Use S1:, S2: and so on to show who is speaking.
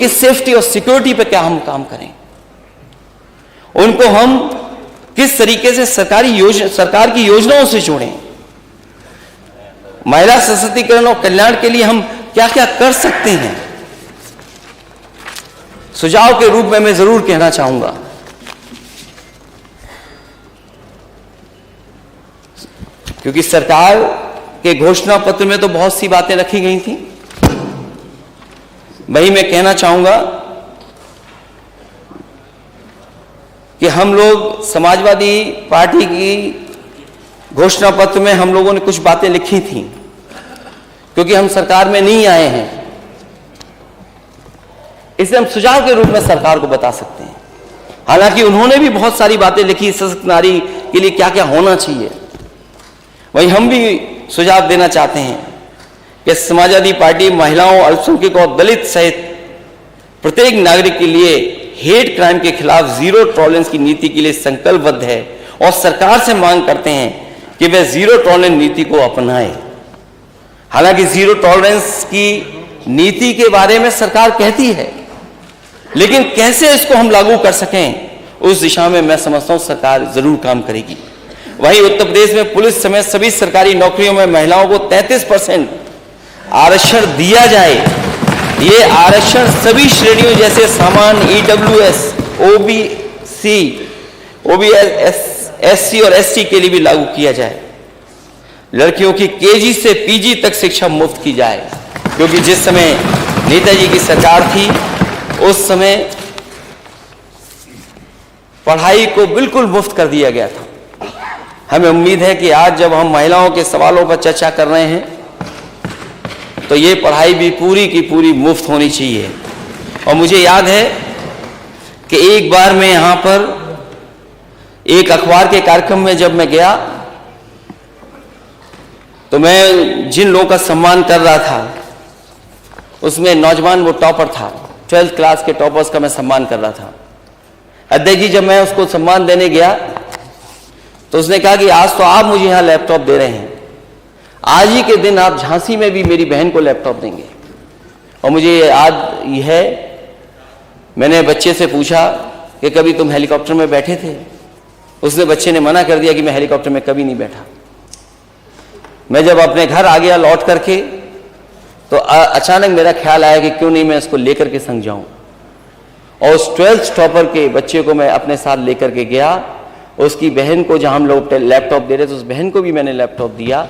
S1: कि सेफ्टी और सिक्योरिटी पे क्या हम काम करें, उनको हम किस तरीके से सरकार की योजनाओं से जोड़ें, महिला सशक्तिकरण और कल्याण के लिए हम क्या क्या कर सकते हैं। सुझाव के रूप में मैं जरूर कहना चाहूंगा, क्योंकि सरकार के घोषणा पत्र में तो बहुत सी बातें रखी गई थी, वही मैं कहना चाहूंगा कि हम लोग समाजवादी पार्टी की घोषणा पत्र में हम लोगों ने कुछ बातें लिखी थी, क्योंकि हम सरकार में नहीं आए हैं, इसलिए हम सुझाव के रूप में सरकार को बता सकते हैं। हालांकि उन्होंने भी बहुत सारी बातें लिखी सशक्त नारी के लिए क्या क्या होना चाहिए, वहीं हम भी सुझाव देना चाहते हैं कि समाजवादी पार्टी महिलाओं, अल्पसंख्यकों और दलित सहित प्रत्येक नागरिक के लिए हेट क्राइम के खिलाफ जीरो टॉलरेंस की नीति के लिए संकल्पबद्ध है और सरकार से मांग करते हैं कि वे जीरो टॉलरेंस नीति को अपनाए। हालांकि जीरो टॉलरेंस की नीति के बारे में सरकार कहती है, लेकिन कैसे इसको हम लागू कर सकें उस दिशा में मैं समझता हूं सरकार जरूर काम करेगी। वहीं उत्तर प्रदेश में पुलिस समेत सभी सरकारी नौकरियों में महिलाओं को 33% आरक्षण दिया जाए। ये आरक्षण सभी श्रेणियों जैसे सामान्य, EWS, OBC, SC और ST के लिए भी लागू किया जाए। लड़कियों की KG से PG तक शिक्षा मुफ्त की जाए, क्योंकि जिस समय नेताजी की सरकार थी उस समय पढ़ाई को बिल्कुल मुफ्त कर दिया गया था। हमें उम्मीद है कि आज जब हम महिलाओं के सवालों पर चर्चा कर रहे हैं तो ये पढ़ाई भी पूरी की पूरी मुफ्त होनी चाहिए। और मुझे याद है कि एक बार मैं यहां पर एक अखबार के कार्यक्रम में जब मैं गया तो मैं जिन लोगों का सम्मान कर रहा था उसमें नौजवान वो टॉपर था, 12th क्लास के टॉपर्स का मैं सम्मान कर रहा था। अध्यक्ष जी जब मैं उसको सम्मान देने गया तो उसने कहा कि आज तो आप मुझे यहां लैपटॉप दे रहे हैं, आज ही के दिन आप झांसी में भी मेरी बहन को लैपटॉप देंगे। और मुझे याद है, मैंने बच्चे से पूछा कि कभी तुम हेलीकॉप्टर में बैठे थे? उसने बच्चे ने मना कर दिया कि मैं हेलीकॉप्टर में कभी नहीं बैठा। मैं जब अपने घर आ गया लौट करके तो अचानक मेरा ख्याल आया कि क्यों नहीं मैं इसको लेकर के संग जाऊं, और उस 12th टॉपर के बच्चे को मैं अपने साथ लेकर के गया। उसकी बहन को जहां हम लोग लैपटॉप दे रहे थे उस बहन को भी मैंने लैपटॉप दिया।